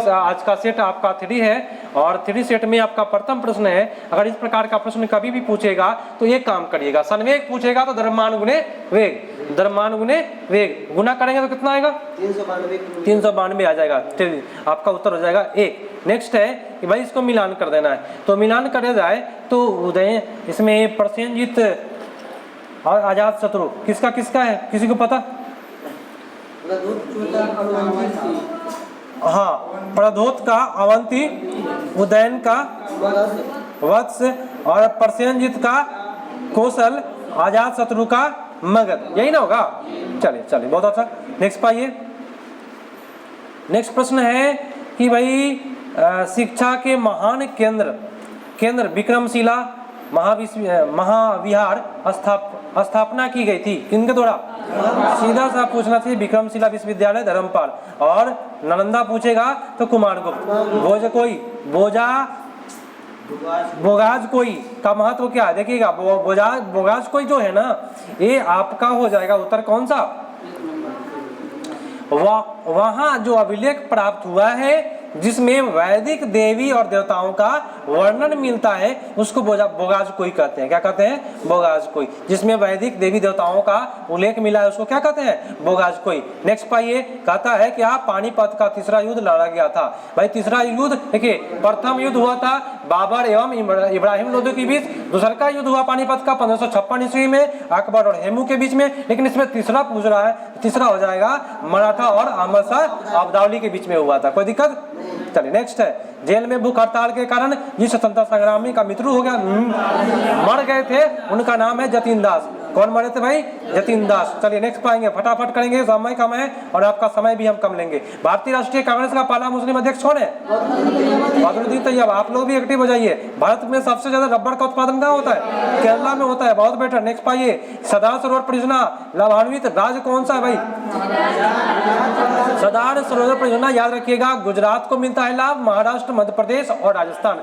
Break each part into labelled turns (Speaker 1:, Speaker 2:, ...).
Speaker 1: आज का सेट आपका 3 है और 3 सेट में आपका प्रथम प्रश्न है। अगर इस प्रकार का प्रश्न कभी भी पूछेगा तो एक काम करिएगा, संवेग पूछेगा तो द्रव्यमान गुणे वेग, द्रव्यमान गुणे वेग गुना करेंगे तो कितना आएगा 392 आ जाएगा। आपका उत्तर हो जाएगा 1। नेक्स्ट है कि भाई इसको मिलान कर देना है, तो मिलान करे जाए तो उदय इसमें प्रसेनजीत और आजाद शत्रु किसका किसका है, किसी को पता? हाँ, प्रद्योत का अवंती, उदयन का वत्स और प्रसेनजीत का कौशल, आजाद शत्रु का मगध, यही ना होगा। चलिए चलिए बहुत अच्छा। नेक्स्ट पाइए। नेक्स्ट प्रश्न है कि भाई शिक्षा के महान केंद्र विक्रमशिला महाविहार स्थापना की गई थी किनके द्वारा? सीधा सा पूछना चाहिए, विक्रमशिला विश्वविद्यालय धर्मपाल। और नालंदा पूछेगा तो कुमारगुप्त। बोगाज कोई का महत्व क्या है देखिएगा। बोगाज कोई जो है ना, ये आपका हो जाएगा उत्तर कौन सा? वहां जो अभिलेख प्राप्त हुआ है जिसमें वैदिक देवी और देवताओं का वर्णन मिलता है उसको बोगाज कोई कहते हैं। क्या कहते हैं? बोगाज कोई। जिसमें वैदिक देवी देवताओं का उल्लेख मिला है उसको क्या कहते हैं? बोगाज कोई। नेक्स्ट पाइए, कहता है कि पानीपत का तीसरा युद्ध लड़ा गया था। भाई तीसरा युद्ध देखिए, प्रथम युद्ध हुआ था बाबर एवं इब्राहिम लोधी के बीच, दूसरा का युद्ध हुआ पानीपत का 1556 ईस्वी में अकबर और हेमू के बीच में। लेकिन इसमें तीसरा पूछ रहा है, तीसरा हो जाएगा मराठा और अहमद शाह अब्दाली के बीच में हुआ था। कोई दिक्कत? चलिए नेक्स्ट है, जेल में भूख हड़ताल के कारण जिस स्वतंत्रता संग्रामी का मृत्यु हो गया, मर गए थे, उनका नाम है जतीन दास। कौन मरे थे भाई? जतीन दास। चलिए नेक्स्ट पाएंगे, फटाफट करेंगे, समय कम है और आपका समय भी हम कम लेंगे। भारतीय राष्ट्रीय कांग्रेस का पहला मुस्लिम अध्यक्ष कौन है? बदरुद्दीन तैयब। आप लोग भी एक्टिव हो जाइए। भारत में सबसे ज्यादा रबड़ का उत्पादन कहाँ होता है? केरला में होता है। बहुत बेटर। नेक्स्ट पाइए, सरदार सरोवर परियोजना लाभान्वित राज्य कौन सा है भाई? सरदार सरोवर परियोजना याद रखिएगा, गुजरात को मिलता है लाभ, महाराष्ट्र, मध्य प्रदेश और राजस्थान।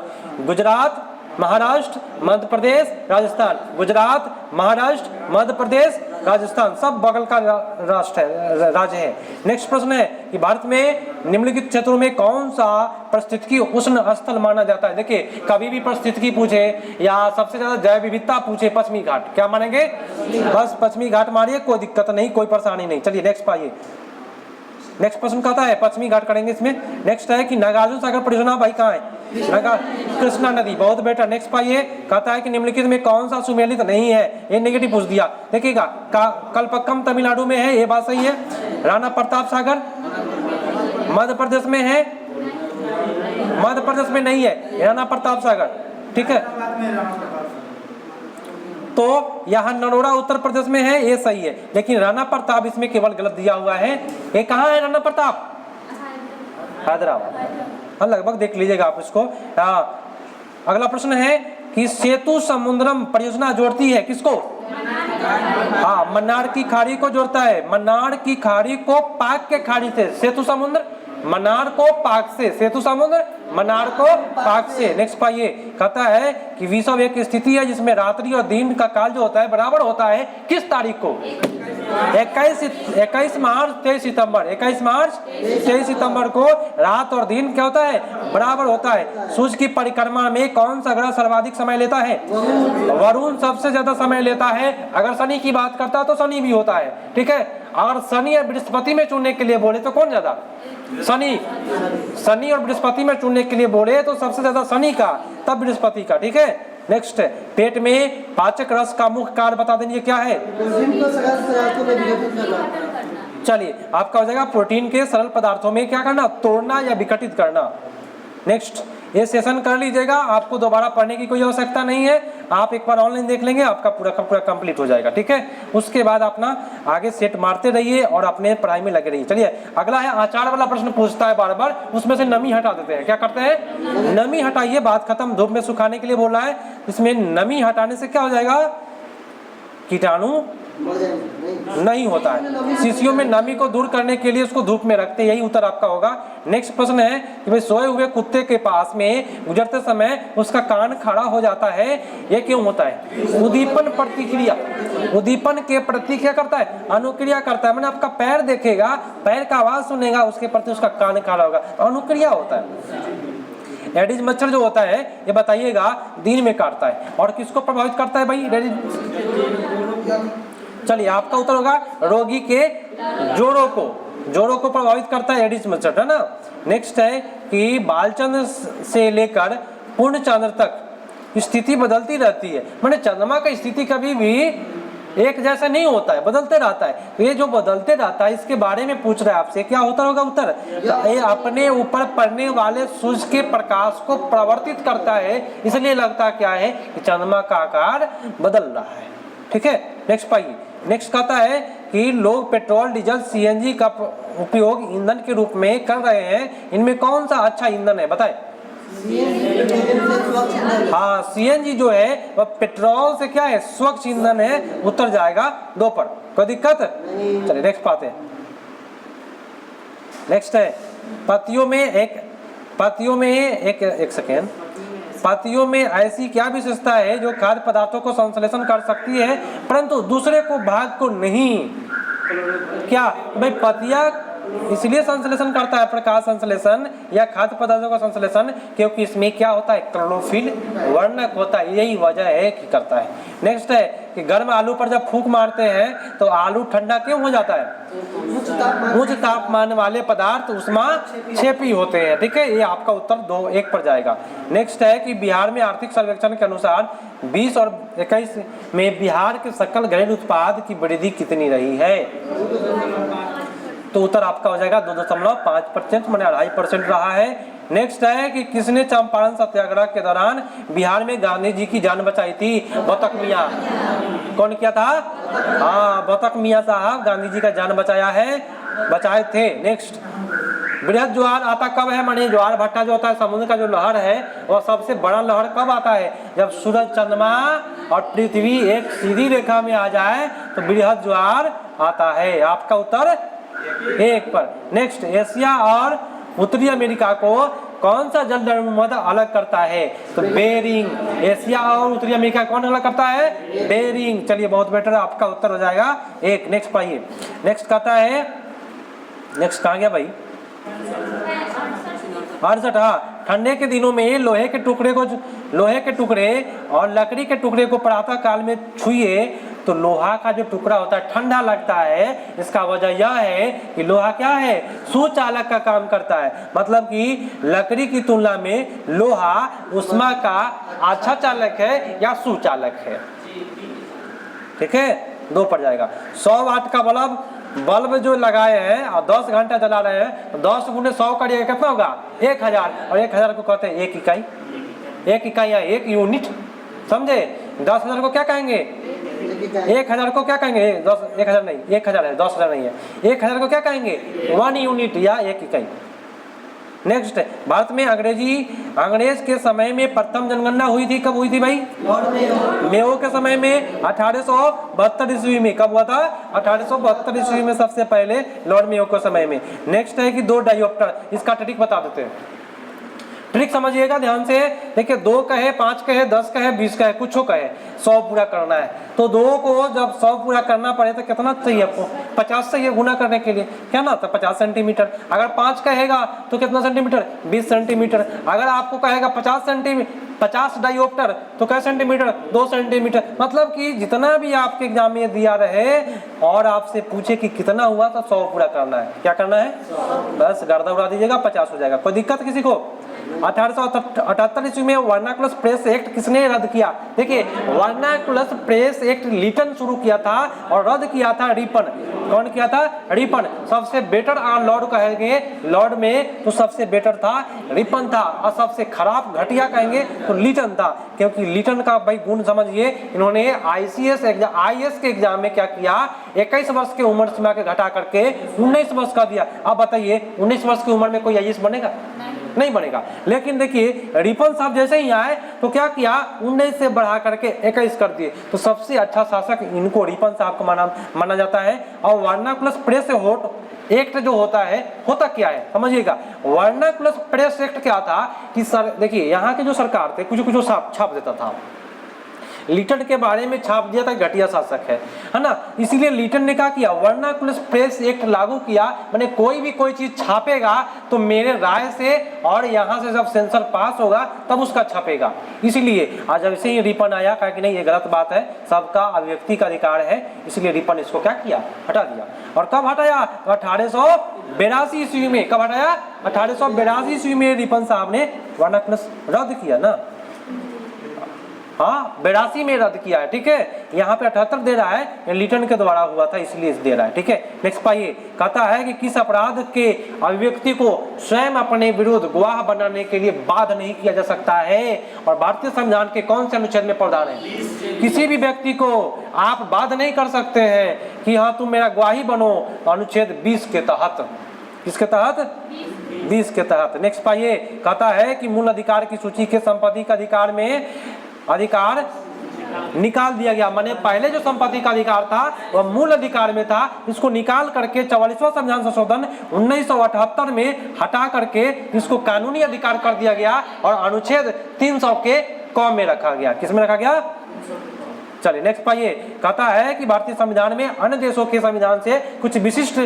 Speaker 1: गुजरात, महाराष्ट्र, मध्य प्रदेश, राजस्थान। गुजरात, महाराष्ट्र, मध्य प्रदेश, राजस्थान, सब बगल का राष्ट्र है, राज्य है। नेक्स्ट प्रश्न है कि भारत में निम्नलिखित क्षेत्रों में कौन सा पारिस्थितिकी उष्ण स्थल माना जाता है? देखिए, कभी भी पारिस्थितिकी पूछे या सबसे ज्यादा जैव विविधता पूछे, पश्चिमी घाट। क्या मानेंगे? बस पश्चिमी घाट मारिए, कोई दिक्कत नहीं, कोई परेशानी नहीं। चलिए नेक्स्ट पाइए। नेक्स्ट प्रश्न कहता है, पश्चिमी घाट करेंगे इसमें। नेक्स्ट है कि नागार्जुन सागर परियोजना भाई कहाँ है? कृष्णा नदी। बहुत बेटर। नेक्स्ट पाइए, कहता है कि निम्नलिखित में कौन सा सुमेलित नहीं है? ये नेगेटिव पूछ दिया। देखिएगा, कलपक्कम तमिलनाडु में है, ये बात सही है। राणा प्रताप सागर मध्य प्रदेश में है, मध्य प्रदेश में नहीं है राणा प्रताप सागर, ठीक है। तो यहाँ नरोड़ा उत्तर प्रदेश में है, ये सही है। लेकिन राणा प्रताप इसमें केवल गलत दिया हुआ है। ये कहाँ है राणा प्रताप? हैदराबाद। हाँ, लगभग देख लीजिएगा आप इसको। अगला प्रश्न है कि सेतु समुद्रम परियोजना जोड़ती है किसको? हाँ, मन्नार की खाड़ी को जोड़ता है। मन्नार की खाड़ी को पाक के खाड़ी से, सेतु समुद्र मन्नार को पाक से, सेतु समुद्र मन्नार को पाक से। नेक्स्ट पाइए, कहता है कि विषव एक स्थिति है जिसमें रात्रि और दिन का काल जो होता है बराबर होता है किस तारीख को? 21 मार्च 23 सितंबर। 21 मार्च 23 सितंबर को रात और दिन क्या होता है? बराबर होता है। सूर्य की परिक्रमा में कौन सा ग्रह सर्वाधिक समय लेता है? वरुण सबसे ज्यादा समय लेता है। अगर शनि की बात करता है तो शनि भी होता है, ठीक है। अगर शनि या बृहस्पति में चुनने के लिए बोले तो कौन ज्यादा? शनि और बृहस्पति में चुनने के लिए बोले तो सबसे ज्यादा शनि का, तब बृहस्पति का, ठीक है। नेक्स्ट, पेट में पाचक रस का मुख्य कार्य बता देंगे क्या है? चलिए, आपका हो जाएगा प्रोटीन के सरल पदार्थों में क्या करना? तोड़ना या विघटित करना। नेक्स्ट, ये सेशन कर लीजिएगा, आपको दोबारा पढ़ने की कोई आवश्यकता नहीं है। आप एक बार ऑनलाइन देख लेंगे, आपका पूरा का पूरा कंप्लीट हो जाएगा, ठीक है। उसके बाद अपना आगे सेट मारते रहिए और अपने पढ़ाई में लगे रहिए। चलिए, अगला है आचार वाला प्रश्न पूछता है बार बार, उसमें से नमी हटा देते हैं। क्या करते हैं? नमी हटाइए, बात खत्म। धूप में सुखाने के लिए बोला है, इसमें नमी हटाने से क्या हो जाएगा? कीटाणु नहीं होता है। शीशियों में नमी को दूर करने के लिए उसको धूप में रखते, यही उत्तर आपका होगा। नेक्स्ट प्रश्न है कि भाई सोए हुए कुत्ते के पास में गुजरते समय उसका कान खड़ा हो जाता है, ये क्यों होता है? उद्दीपन प्रतिक्रिया, उद्दीपन के प्रति क्या करता है? अनुक्रिया करता है। मैंने आपका पैर देखेगा, पैर का आवाज सुनेगा, उसके प्रति उसका कान खड़ा होगा, अनुक्रिया होता है। एडिस मच्छर जो होता है ये बताइएगा दिन में काटता है और किसको प्रभावित करता है भाई? चलिए आपका उत्तर होगा रोगी के जोड़ों को प्रभावित करता है एडिस मच्छर, है ना। नेक्स्ट है कि बालचंद्र से लेकर पूर्ण चंद्र तक स्थिति बदलती रहती है। मैंने चंद्रमा की स्थिति कभी भी एक जैसा नहीं होता है, बदलते रहता है। तो ये जो बदलते रहता है इसके बारे में पूछ रहा है आपसे, क्या होता होगा उत्तर? ये अपने ऊपर पड़ने वाले सूर्य के प्रकाश को प्रवर्तित करता है, इसलिए लगता क्या है कि चंद्रमा का आकार बदल रहा है। ठीक है, नेक्स्ट पाइए। नेक्स्ट कहता है कि लोग पेट्रोल, डीजल, सीएनजी का उपयोग ईंधन के रूप में कर रहे हैं, इनमें कौन सा अच्छा ईंधन है बताए? हाँ, सीएनजी जो है वह पेट्रोल से क्या है? स्वच्छ ईंधन है, उत्तर जाएगा 2 पर। कोई दिक्कत? चलिए नेक्स्ट पाते हैं। नेक्स्ट है पतियों में ऐसी क्या विशेषता है जो खाद्य पदार्थों को संश्लेषण कर सकती है परंतु दूसरे को भाग को नहीं? क्या भाई पतिया इसलिए संश्लेषण करता है, प्रकाश संश्लेषण या खाद्य पदार्थों का संश्लेषण, क्योंकि इसमें क्या होता है? क्लोरोफिल वर्णक होता है, यही वजह है कि करता है। नेक्स्ट है कि गर्म आलू पर जब फूंक मारते हैं तो आलू ठंडा क्यों हो जाता है? उच्च तापमान वाले पदार्थ उष्मा क्षेपी होते हैं। ठीक है, ये आपका उत्तर 2-1 पर जाएगा। नेक्स्ट है कि बिहार में आर्थिक सर्वेक्षण के अनुसार 20 और 21 में बिहार के सकल घरेलू उत्पाद की वृद्धि कितनी रही है? तो उत्तर आपका हो जाएगा 2.5%, मैंने 2.5% रहा है। नेक्स्ट है कि किसने चंपारण सत्याग्रह के दौरान बिहार में गांधी जी की जान बचाई थी? बतख मियाँ। कौन किया था? हाँ, बतख मियाँ साहब गांधी जी का जान बचाए थे। नेक्स्ट, बृहद ज्वार आता कब है? मानिए ज्वार भट्टा जो होता है, समुद्र का जो लहर है वह सबसे बड़ा लहर कब आता है? जब सूरज, चंद्रमा और पृथ्वी एक सीधी रेखा में आ जाए तो बृहद ज्वार आता है। आपका उत्तर 1 पर। नेक्स्ट, एशिया और उत्तरी अमेरिका को कौन सा जलमर्द अलग करता है? तो बेरिंग। एशिया और उत्तरी अमेरिका कौन अलग करता है? बेरिंग। चलिए बहुत बेटर, आपका उत्तर हो जाएगा 1। नेक्स्ट पाइए। नेक्स्ट कहता है, नेक्स्ट कहाँ गया भाई? 68। हाँ, ठंडे के दिनों में लोहे के टुकड़े और लकड़ी के टुकड़े को प्रातः काल में छुइए तो लोहा का जो टुकड़ा होता है ठंडा लगता है। इसका वजह यह है कि लोहा क्या है? सुचालक का काम करता है। मतलब कि लकड़ी की तुलना में लोहा ऊष्मा का अच्छा चालक है या सुचालक है। ठीक है, 2 पर जाएगा। 100 वाट का बल्ब जो लगाए हैं और 10 घंटा जला रहे हैं, 10 गुने 100 करिएगा कितना होगा? 1000। और 1000 को कहते हैं 1 इकाई, 1 इकाई या 1 यूनिट, समझे? 10,000 को क्या कहेंगे? 1000 को क्या कहेंगे? 10,000 नहीं, 1000 है, 10,000 नहीं है। 1000 को क्या कहेंगे? 1 यूनिट या 1 इकाई। नेक्स्ट, भारत में अंग्रेज के समय में प्रथम जनगणना हुई थी, कब हुई थी भाई? मेयो के समय में 1872 ईस्वी में। कब हुआ था? 1872 ईस्वी में सबसे पहले लॉर्ड मेयो के समय में। नेक्स्ट है कि 2 डायोप्टर, इसका ट्रिक बता देते हैं। ट्रिक समझिएगा ध्यान से। देखिए 2 कहे, 5 कहे, 10 कहे, 20 कहे, कुछ कहे, 100 पूरा करना है। तो 2 को जब 100 पूरा करना पड़े तो कितना चाहिए आपको? 50 चाहिए गुना करने के लिए, क्या ना? तो 50 सेंटीमीटर। अगर 5 कहेगा तो कितना सेंटीमीटर? 20 सेंटीमीटर। अगर आपको कहेगा 50 डायोप्टर तो क्या सेंटीमीटर? 2 सेंटीमीटर। मतलब कि जितना भी आपके एग्जाम में दिया रहे और आपसे पूछे कि कितना हुआ तो 100 पूरा करना है। क्या करना है? बस गर्दा उड़ा दीजिएगा, 50 हो जाएगा। कोई दिक्कत किसी को? 1878 ईस्वी में वर्नाकुलर प्रेस एक्ट किसने रद्द किया? देखिए वर्नाकुलर प्रेस एक्ट लिटन शुरू किया था और रद्द किया था रिपन। कौन किया था? रिपन। सबसे बेटर लॉर्ड कहेंगे, लॉर्ड में तो सबसे बेटर था रिपन था, और सबसे खराब घटिया कहेंगे तो लिटन था। क्योंकि लिटन का भाई गुण समझिए, इन्होंने आईएएस के एग्जाम में क्या किया? 21 वर्ष की उम्र सीमा के घटा करके 19 वर्ष का दिया। अब बताइए 19 वर्ष की उम्र में कोई आईएएस बनेगा? नहीं बनेगा। लेकिन देखिए रिपन साहब जैसे ही आए तो क्या किया, 19 से बढ़ा करके 21 कर दिए। तो सबसे अच्छा शासक इनको रिपन साहब को माना जाता है। और वर्नाकुलस प्रेस एक्ट जो होता है, होता क्या है समझिएगा। वर्नाकुलस प्रेस एक्ट क्या था कि सर देखिए यहाँ के जो सरकार थे कुछ कुछ छाप देता था। लीटन के बारे में छाप दिया था घटिया शासक है ना। इसीलिए लीटन ने क्या किया, वर्नाकुलस प्रेस एक्ट लागू किया। माने कोई चीज छापेगा तो मेरे राय से और यहाँ से जब सेंसर पास होगा तब उसका छपेगा। इसीलिए आज ऐसे ही रिपन आया, कहा कि नहीं ये गलत बात है, सबका अभिव्यक्ति का अधिकार है, इसलिए रिपन इसको क्या किया, हटा दिया। और कब हटाया, 1882 ईस्वी में। कब हटाया, 1882 ईस्वी में रिपन साहब ने वर्नाकुलस रद्द किया ना। हाँ 82 में रद्द किया है, ठीक है। यहाँ पे 78 दे रहा है, लीटन के द्वारा हुआ था इसलिए दे रहा है, ठीक है। नेक्स्ट पाइए, कहता है कि किस अपराध के अभिव्यक्ति को स्वयं अपने विरुद्ध गवाह बनाने के लिए बाध्य नहीं किया जा सकता है, और भारतीय संविधान के कौन से अनुच्छेद में प्रावधान है। किसी भी व्यक्ति को आप बाध्य नहीं कर सकते हैं कि हाँ तुम मेरा गवाही बनो, अनुच्छेद 20 के तहत। किसके तहत, 20 के तहत। नेक्स्ट पाइए, कहता है कि मूल अधिकार की सूची के संपत्ति का अधिकार में अधिकार निकाल दिया गया। माने पहले जो संपत्ति का अधिकार था वह मूल अधिकार में था, इसको निकाल करके 44वां संविधान संशोधन 1978 में हटा करके इसको कानूनी अधिकार कर दिया गया और अनुच्छेद 300 के क में रखा गया। किस में रखा गया, चलिए नेक्स्ट पाइए। कहता है कि भारतीय संविधान में अन्य देशों के संविधान से कुछ विशिष्ट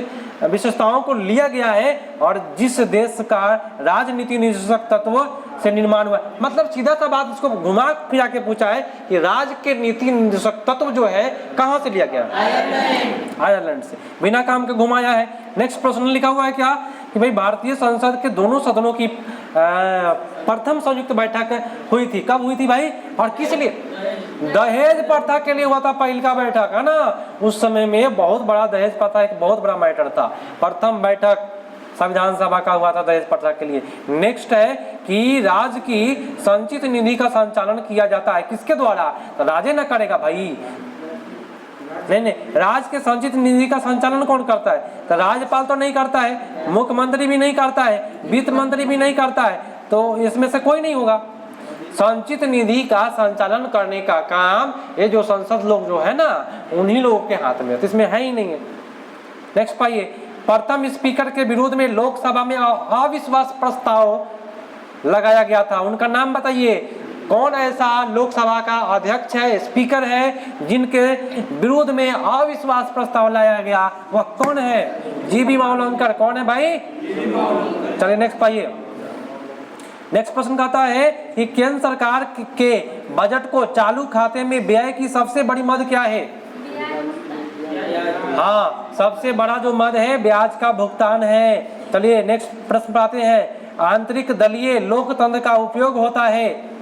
Speaker 1: विशेषताओं को लिया गया है और जिस देश का राजनीति निर्देशक तत्व से निर्माण हुआ। मतलब सीधा सा बात इसको घुमा फिरा के पूछा है कि राज्य के नीति निर्देशक तत्व जो है कहां से लिया गया, आयरलैंड से, बिना काम के घुमाया है। नेक्स्ट प्रश्न लिखा हुआ है क्या कि भाई भारतीय संसद के दोनों सदनों की प्रथम संयुक्त बैठक हुई थी। कब हुई थी भाई, और किस लिए, दहेज प्रथा के लिए हुआ था पहली का बैठक, है ना। उस समय में बहुत बड़ा दहेज प्रथा एक बहुत बड़ा मैटर था। प्रथम बैठक संविधान सभा का हुआ था दहेज प्रथा के लिए। नेक्स्ट है कि राज्य की संचित निधि का संचालन किया जाता है किसके द्वारा, तो राज्य न करेगा भाई, नहीं, राज्य के संचित निधि का संचालन कौन करता है, तो राज्यपाल तो नहीं करता है, मुख्यमंत्री भी नहीं करता है, वित्त मंत्री भी नहीं करता है, तो इसमें से कोई नहीं होगा। संचित निधि का संचालन करने का काम ये जो संसद लोग जो है ना उन्हीं लोगों के हाथ में, तो इसमें है ही नहीं है। नेक्स्ट पाइए, प्रथम स्पीकर के विरोध में लोकसभा में अविश्वास प्रस्ताव लगाया गया था, उनका नाम बताइए। कौन ऐसा लोकसभा का अध्यक्ष है, स्पीकर है, जिनके विरोध में अविश्वास प्रस्ताव लाया गया, वह कौन है, जीबी मावलंकर। कौन है भाई, चलिए नेक्स्ट पाइए। नेक्स्ट प्रश्न कहता है कि केंद्र सरकार के बजट को चालू खाते में व्यय की सबसे बड़ी मद क्या है। हाँ, सबसे बड़ा जो मद है ब्याज का भुगतान है। चलिए नेक्स्ट प्रश्न पर आते हैं। आंतरिक दलीय लोकतंत्र का उपयोग होता है,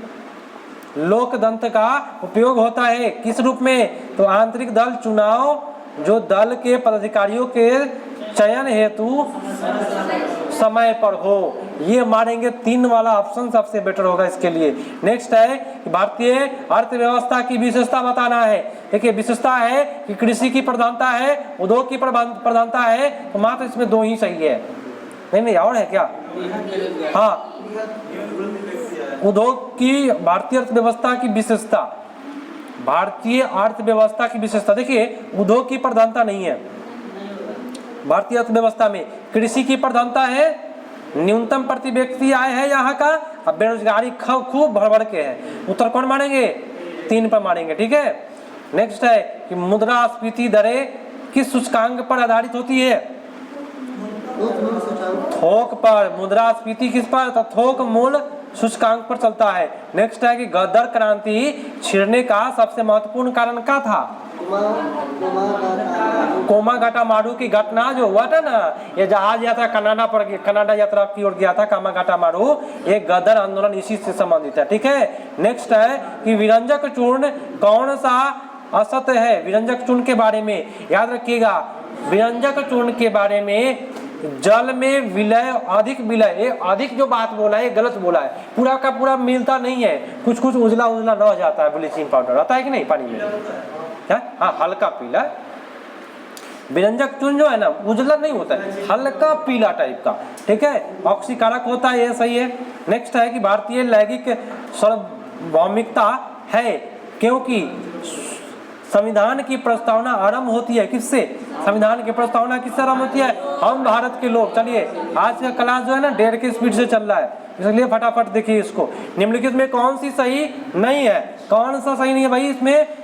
Speaker 1: लोकतंत्र का उपयोग होता है किस रूप में, तो आंतरिक दल चुनाव जो दल के पदाधिकारियों के चयन हेतु समय पर हो। ये मारेंगे 3 वाला ऑप्शन सबसे बेटर होगा इसके लिए। नेक्स्ट है कि भारतीय अर्थव्यवस्था की विशेषता बताना है। देखिए विशेषता है कि कृषि की प्रधानता है, उद्योग की प्रधानता है, तो मात्र इसमें 2 ही सही है। नहीं और है क्या, हाँ उद्योग की भारतीय अर्थव्यवस्था की विशेषता, भारतीय अर्थव्यवस्था की विशेषता। देखिए उद्योग की प्रधानता नहीं है भारतीय अर्थव्यवस्था में, कृषि की प्रधानता है, न्यूनतम प्रति व्यक्ति आय है यहाँ का, अब बेरोजगारी खूब भर के है। उत्तर कौन मानेंगे, 3 पर मानेंगे, ठीक है। नेक्स्ट है कि मुद्रास्फीति दरें किस सूचकांक पर आधारित होती है, थोक पर। मुद्रास्फीति किस पर, तो थोक मूल्य सूचकांक पर चलता है। नेक्स्ट है कि गदर क्रांति छिड़ने का सबसे महत्वपूर्ण कारण क्या था, कोमागाटा मारू की घटना जो हुआ था ना, ये जहाज यात्रा कनाडा यात्रा की ओर गया था कोमागाटा मारू, ये गदर आंदोलन इसी से संबंधित है, ठीक है। नेक्स्ट है कि विरंजक चूर्ण कौन सा असत्य है, विरंजक चूर्ण के बारे में याद रखिएगा, विरंजक चूर्ण के बारे में जल में विलय अधिक विलय, ये अधिक जो बात बोला है ये गलत बोला है, पूरा का पूरा मिलता नहीं है, कुछ कुछ उजला उजला रह जाता है, ब्लीचिंग पाउडर आता है कि नहीं पानी में, हाँ हल्का पीला। व्यंजक चूर्ण जो है ना उजला नहीं होता है, हल्का पीला टाइप का, ठीक है, ऑक्सीकारक होता है, ये सही है। नेक्स्ट है कि भारतीय लैंगिक सार्वभौमिकता है क्योंकि संविधान की प्रस्तावना आरंभ होती है किससे? संविधान की प्रस्तावना किससे आरंभ होती है? हम भारत के लोग। चलिए आज का क्लास जो है ना 1.5 की स्पीड से चल रहा है, इसलिए फटाफट देखिए इसको। निम्नलिखित में कौन सी सही नहीं है? कौन सा सही नहीं है भाई?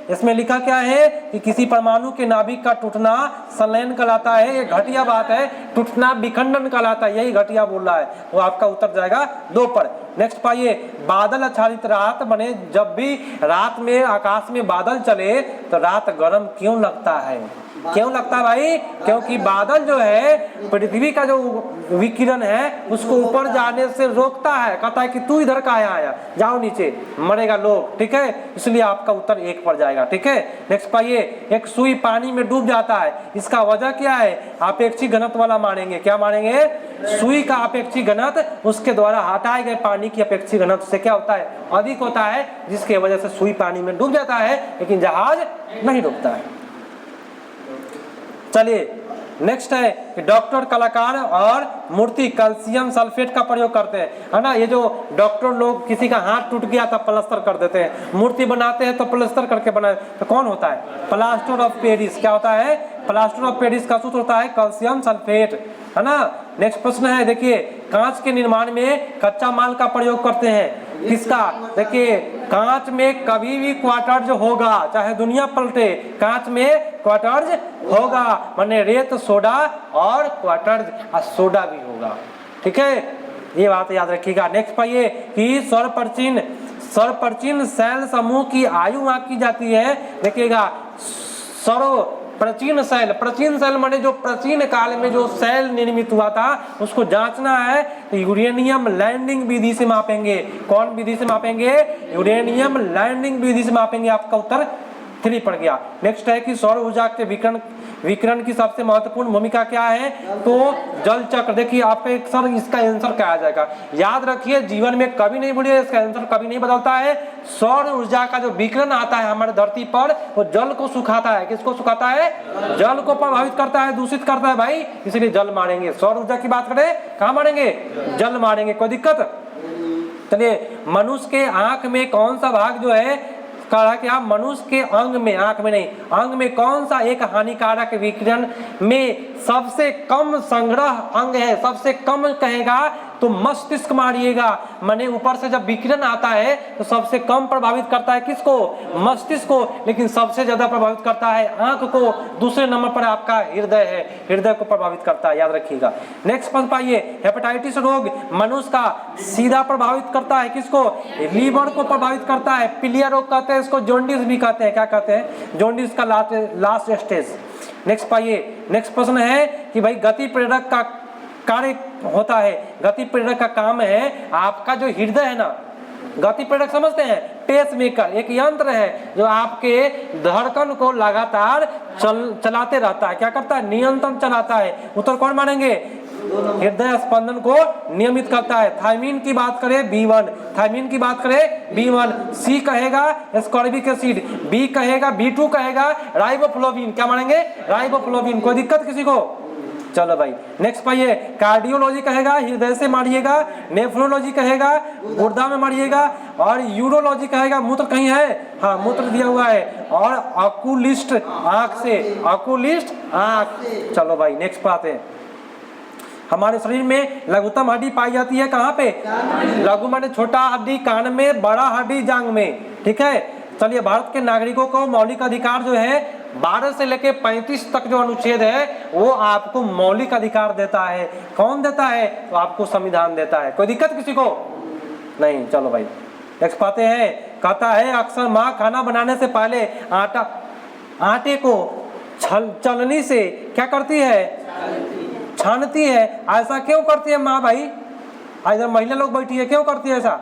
Speaker 1: इसमें लिखा क्या है कि किसी परमाणु के नाभिक का टूटना संलयन कहलाता है। ये घटिया बात है, टूटना विखंडन कहलाता है, यही घटिया बोल रहा है। वो आपका उत्तर जाएगा 2 पर। नेक्स्ट पाइए, बादल आच्छादित रात बने। जब भी रात में आकाश में बादल चले तो रात गर्म क्यों लगता है? क्यों लगता है भाई? क्योंकि बादल जो है पृथ्वी का जो विकिरण है उसको ऊपर जाने से रोकता है, कहता है कि तू इधर का आया, जाओ नीचे, मरेगा लोग, ठीक है, इसलिए आपका उत्तर 1 पर जाएगा, ठीक है। नेक्स्ट पाइए, एक सुई पानी में डूब जाता है, इसका वजह क्या है? अपेक्षित घनत्व वाला मानेंगे। क्या मानेंगे? सुई का अपेक्षित घनत्व उसके द्वारा हटाए गए पानी की अपेक्षित घनत्व से क्या होता है? अधिक होता है, जिसकी वजह से सुई पानी में डूब जाता है, लेकिन जहाज नहीं डूबता है। चलिए नेक्स्ट है कि डॉक्टर कलाकार और मूर्ति कैल्शियम सल्फेट का प्रयोग करते हैं, है ना। ये जो डॉक्टर लोग किसी का हाथ टूट गया था प्लास्टर कर देते हैं, मूर्ति बनाते हैं तो प्लास्टर करके बनाए, तो कौन होता है? Plaster of Paris. क्या होता है? प्लास्टर ऑफ पेरिस का सूत्र होता है कैल्शियम सल्फेट, है ना। नेक्स्ट प्रश्न है, देखिए, कांच के निर्माण में कच्चा माल का प्रयोग करते हैं, किसका? देखिए, कांच में कभी भी क्वार्टर्ज होगा, चाहे दुनिया पलटे, कांच में क्वार्टर्ज होगा, माने रेत, सोडा और क्वार्टर्ज और सोडा भी होगा, ठीक है, ये बात याद रखिएगा। नेक्स्ट पाइए कि सर्वप्राचीन शैल समूह की आयु मापी जाती है। देखिएगा, प्राचीन शैल माने जो प्राचीन काल में जो शैल निर्मित हुआ था उसको जांचना है तो यूरेनियम लैंडिंग विधि से मापेंगे। कौन विधि से मापेंगे? यूरेनियम लैंडिंग विधि से मापेंगे। आपका उत्तर 3 पड़ गया। नेक्स्ट है कि सौर ऊर्जा के विकिरण की सबसे महत्वपूर्ण भूमिका क्या है? तो जल चक्र। देखिए आपका एक सर इसका आंसर क्या आ जाएगा, याद रखिए, जीवन में कभी नहीं भूलिए, इसका आंसर कभी नहीं बदलता है। सौर ऊर्जा का जो विकिरण आता है हमारे धरती पर वो जल को सुखाता है। किसको सुखाता है? जल को प्रभावित करता है, दूषित करता है भाई, इसलिए जल मारेंगे। सौर ऊर्जा की बात करें, कहाँ मारेंगे? जल मारेंगे, कोई दिक्कत? चलिए, मनुष्य के आंख में कौन सा भाग जो है कहा कि आप मनुष्य के अंग में, आंख में नहीं, अंग में कौन सा एक हानिकारक विकिरण में सबसे कम संग्रह अंग है? सबसे कम कहेगा तो मस्तिष्क मारिएगा, माने ऊपर से जब विकिरण आता है तो सबसे कम प्रभावित करता है किसको? मस्तिष्क को, लेकिन सबसे ज्यादा प्रभावित करता है आंख को। दूसरे नंबर पर आपका हृदय है, हृदय को प्रभावित करता है, याद रखिएगा। नेक्स्ट पढ़ पाइए, हेपेटाइटिस रोग मनुष्य का सीधा प्रभावित करता है, किसको? लीवर को प्रभावित करता है। पीलिया रोग कहते हैं इसको, जॉन्डिस भी कहते हैं। क्या कहते हैं? जॉन्डिस का लास्ट स्टेज। नेक्स्ट पाइए, नेक्स्ट प्रश्न है कि भाई गति प्रेरक का कार्य होता है, गति प्रेरक का काम है आपका जो हृदय है ना, गति प्रेरक समझते हैं? पेस मेकर एक यंत्र है जो आपके धड़कन को लगातार चलाते रहता है। क्या करता है? नियंत्रण चलाता है। उत्तर कौन मानेंगे? हृदय स्पंदन को नियमित करता है। थायमीन की बात करें B1, थायमीन की बात करें B1, C कहेगा एस्कॉर्बिक एसिड, B कहेगा, B2 कहेगा राइबोफ्लोविन। क्या मानेंगे? राइबोफ्लोविन। कोई दिक्कत किसी को? चलो भाई नेक्स्ट पाइए, कार्डियोलॉजी कहेगा हृदय से मारिएगा, नेफ्रोलॉजी कहेगा गुर्दा में मारिएगा, और यूरोलॉजी कहेगा मूत्र कहीं है, हाँ मूत्र दिया हुआ है, और ऑकुलिस्ट आंख से, ऑकुलिस्ट आंख। चलो भाई नेक्स्ट बात है, हमारे शरीर में लघुतम हड्डी पाई जाती है कहाँ पे? लघु माने छोटा हड्डी कान में, बड़ा हड्डी जांघ में, ठीक है। चलिए, भारत के नागरिकों को मौलिक अधिकार जो है 12 से लेके 35 तक जो अनुच्छेद है वो आपको मौलिक अधिकार देता है। कौन देता है? तो आपको संविधान देता है। कोई दिक्कत किसी को नहीं? चलो भाई नेक्स्ट पाते हैं, कहता है अक्सर माँ खाना बनाने से पहले आटे को चलनी से क्या करती है? छानती है। ऐसा क्यों करती है माँ भाई? इधर महिला लोग बैठी है, क्यों करती है ऐसा?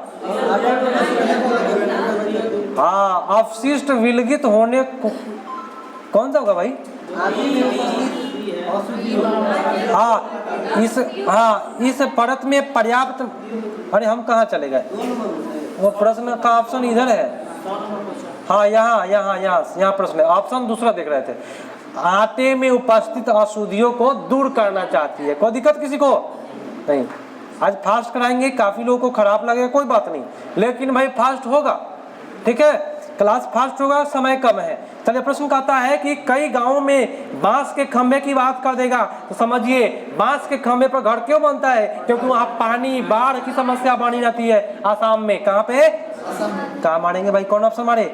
Speaker 1: हाँ, अपशिष्ट विलगित होने को कौन सा होगा भाई? इस परत में पर्याप्त, अरे हम कहाँ चले गए? वो प्रश्न का ऑप्शन इधर है, हाँ यहाँ प्रश्न है, ऑप्शन दूसरा देख रहे थे। आटे में उपस्थित अशुद्धियों को दूर करना चाहती है। कोई दिक्कत किसी को नहीं। आज फास्ट कराएंगे, काफी लोगों को खराब लगेगा, कोई बात नहीं, लेकिन भाई फास्ट होगा, ठीक है, क्लास फास्ट होगा, समय कम है। चलिए प्रश्न कहता है कि कई गांवों में बांस के खंभे की बात कर देगा, तो समझिए बांस के खंभे पर घर क्यों बनता है? क्योंकि वहां पानी बाढ़ की समस्या बनी रहती है आसाम में। कहाँ पे? कहाँ मारेंगे भाई, कौन ऑप्शन मारे?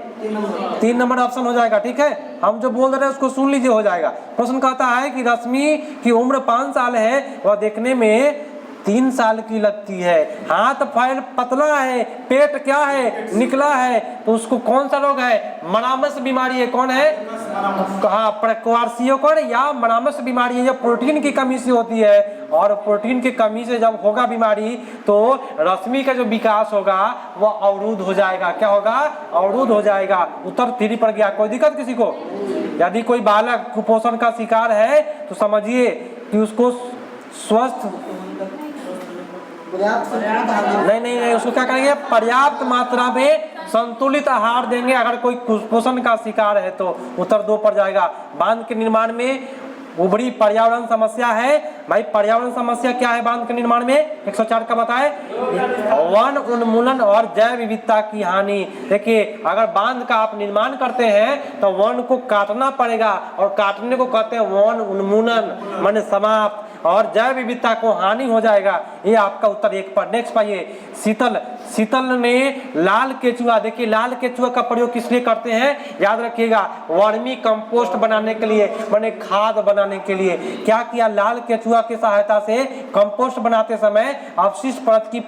Speaker 1: 3 नंबर ऑप्शन हो जाएगा, ठीक है। हम जो बोल रहे हैं उसको सुन लीजिए, हो जाएगा। प्रश्न कहता है कि रश्मि की उम्र 5 साल है, वह देखने में 3 साल की लगती है, हाथ पैर पतला है, पेट क्या है? निकला है, तो उसको कौन सा रोग है? मरामस बीमारी है। कौन है? हाँ, क्वार्सियोकर या मरामस बीमारी है। यह प्रोटीन की कमी से होती है, और प्रोटीन की कमी से जब होगा बीमारी तो रश्मि का जो विकास होगा वह अवरुद्ध हो जाएगा। क्या होगा? अवरुद्ध हो जाएगा। उत्तर 3 पर गया। कोई दिक्कत किसी को? यदि कोई बालक कुपोषण का शिकार है तो समझिए कि उसको स्वस्थ नहीं, उसको क्या करेंगे? पर्याप्त मात्रा में संतुलित आहार देंगे अगर कोई कुपोषण का शिकार है तो। उत्तर 2 पर जाएगा। बांध के निर्माण में उभरी पर्यावरण समस्या है। भाई पर्यावरण समस्या क्या है बांध के निर्माण में? 104 का बताए, वन उन्मूलन और जैव विविधता की हानि। देखिए अगर बांध का आप निर्माण करते हैं तो वन को काटना पड़ेगा, और काटने को कहते हैं वन उन्मूलन, माने समाप्त, और जैव विविधता को हानि हो जाएगा। ये आपका उत्तर 1 पर। नेक्स्ट पाइए, शीतल ने लाल केचुआ, देखिए लाल केचुआ का प्रयोग किस लिए करते हैं? याद रखिएगा, वर्मी कंपोस्ट बनाने के लिए, माने खाद बनाने के लिए। क्या किया? लाल केचुआ की सहायता से कंपोस्ट बनाते समय अवशिष्ट परत की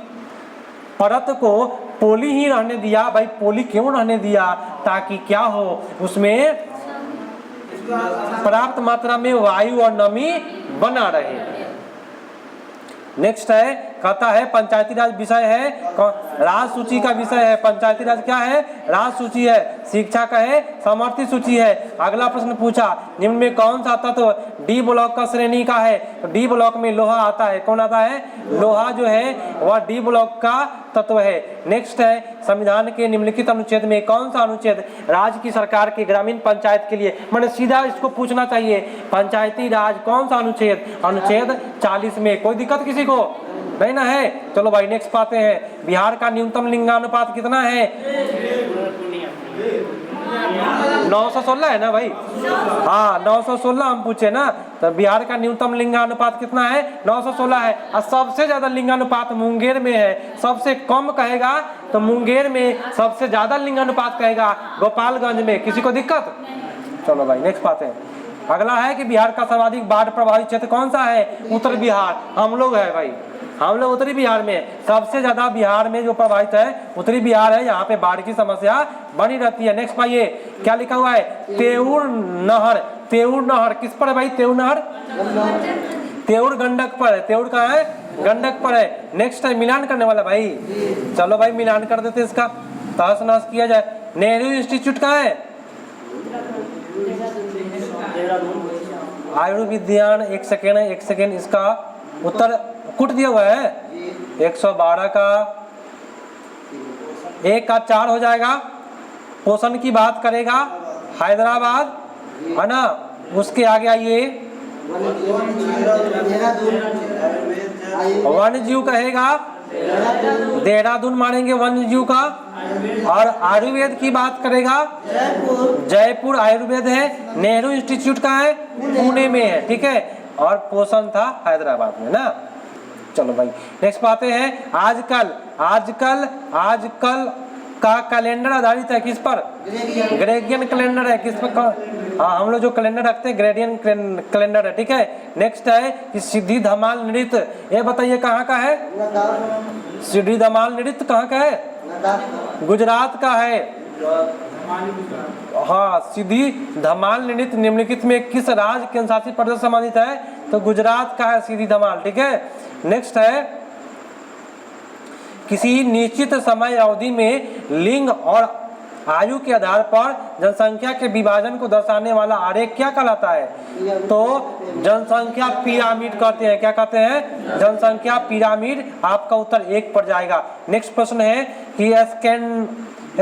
Speaker 1: परत को पोली ही रहने दिया। भाई पोली क्यों रहने दिया? ताकि क्या हो, उसमें पर्याप्त मात्रा में वायु और नमी बना रहे। नेक्स्ट है, कहता है पंचायती राज विषय है, राज सूची का विषय है। पंचायती राज क्या है? राज सूची है। शिक्षा का है, समर्थी सूची है। अगला प्रश्न पूछा, निम्न में कौन सा तत्व डी ब्लॉक का श्रेणी का है? तो डी ब्लॉक में लोहा आता है। कौन आता है? लोहा जो है वह डी ब्लॉक का तत्व है। नेक्स्ट है, संविधान के निम्नलिखित अनुच्छेद में कौन सा अनुच्छेद राज्य की सरकार की ग्रामीण पंचायत के लिए, मैंने सीधा इसको पूछना चाहिए, पंचायती राज कौन सा अनुच्छेद? अनुच्छेद 40 में। कोई दिक्कत किसी को नहीं ना है? चलो भाई नेक्स्ट पाते हैं। बिहार का न्यूनतम लिंगानुपात कितना है? 916 है ना भाई? हाँ 916 हम पूछे ना, तो बिहार का न्यूनतम लिंगानुपात कितना है? 916 है। और सबसे ज्यादा लिंगानुपात मुंगेर में है। सबसे कम कहेगा तो मुंगेर में, सबसे ज्यादा लिंगानुपात कहेगा गोपालगंज में। किसी को दिक्कत? चलो भाई नेक्स्ट पाते हैं। अगला है कि बिहार का सर्वाधिक बाढ़ प्रभावित क्षेत्र कौन सा है? उत्तर बिहार। हम लोग है भाई, हम लोग उत्तरी बिहार में। सबसे ज्यादा बिहार में जो प्रभावित है उत्तरी बिहार है, यहाँ पे बाढ़ की समस्या बनी रहती है। नेक्स्ट पाइए, क्या लिखा हुआ है? तेउर नहर। तेउर नहर किस पर है भाई? तेउर नहर तेउर गंडक पर है। तेउर कहाँ है? गंडक पर है। नेक्स्ट है, मिलान करने वाला भाई। चलो भाई मिलान कर देते, इसका तहस नहस किया जाए। नेहरू इंस्टीट्यूट कहाँ है? आयुर्विज्ञान। एक सेकेंड, इसका उत्तर कुट दिया हुआ है। 112 का 1 का 4 हो जाएगा। पोषण की बात करेगा हैदराबाद है ना। उसके आगे आइए, वन्य जीव कहेगा देहरादून मानेंगे वन्य जीव का। और आयुर्वेद की बात करेगा जयपुर आयुर्वेद है। नेहरू इंस्टीट्यूट का है पुणे में है, ठीक है। और पोषण था हैदराबाद में ना। चलो भाई नेक्स्ट पाते हैं। आजकल का कैलेंडर आधारित है किस पर? ग्रेगोरियन कैलेंडर है। किस पर? हाँ हम लोग जो कैलेंडर रखते हैं ग्रेगोरियन कैलेंडर है, ठीक है। नेक्स्ट है कि सिद्धि धमाल नृत्य, ये बताइए कहाँ का है? सिद्धि धमाल नृत्य कहाँ का है? गुजरात का है। हाँ सिद्धि धमाल नृत्य निम्नलिखित में किस राज्य केंद्र शासित प्रदेश से संबंधित है? तो गुजरात का है सिद्धि धमाल, ठीक है। नेक्स्ट है, किसी निश्चित समय अवधि में लिंग और आयु के आधार पर जनसंख्या के विभाजन को दर्शाने वाला आरेख क्या कहलाता है? तो जनसंख्या पिरामिड कहते हैं। क्या कहते हैं? जनसंख्या पिरामिड। आपका उत्तर 1 पर जाएगा। नेक्स्ट प्रश्न है कि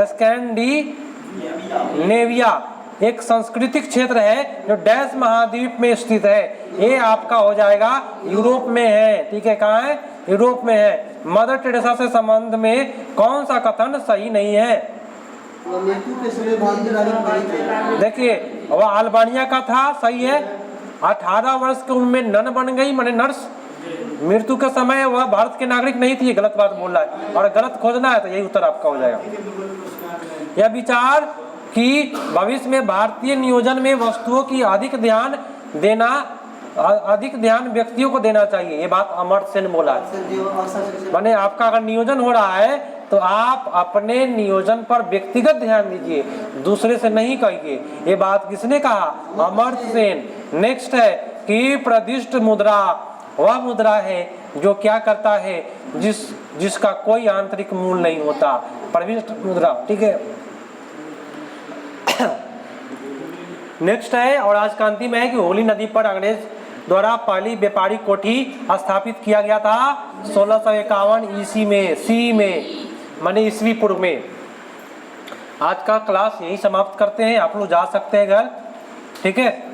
Speaker 1: स्कैंडिनेविया एक सांस्कृतिक क्षेत्र है जो डैश महाद्वीप में स्थित है। ये आपका हो जाएगा यूरोप में है, ठीक है, कहाँ है, यूरोप में है। मदर टेरेसा से संबंध में कौन सा कथन सही नहीं है? देखिए वह अल्बानिया का था, सही है। 18 वर्ष की उम्र में नन बन गई, माने नर्स। मृत्यु के समय वह भारत के नागरिक नहीं थी, गलत बात बोल रहा है, और गलत खोजना है तो यही उत्तर आपका हो जाएगा। यह विचार कि भविष्य में भारतीय नियोजन में वस्तुओं की अधिक ध्यान व्यक्तियों को देना चाहिए, ये बात अमर्त्य सेन ने बोला है। माने आपका अगर नियोजन हो रहा है तो आप अपने नियोजन पर व्यक्तिगत ध्यान दीजिए, दूसरे से नहीं कहिए। ये बात किसने कहा? अमर्त्य सेन। नेक्स्ट है कि प्रदिष्ट मुद्रा वह मुद्रा है जो क्या करता है, जिसका कोई आंतरिक मूल नहीं होता, प्रविष्ट मुद्रा, ठीक है। नेक्स्ट है और आज का अंतिम है कि होली नदी पर अंग्रेज द्वारा पहली व्यापारी कोठी स्थापित किया गया था 1651 ईस्वी में, सी में, माने ईस्वी पूर्व में। आज का क्लास यही समाप्त करते हैं, आप लोग जा सकते हैं घर, ठीक है।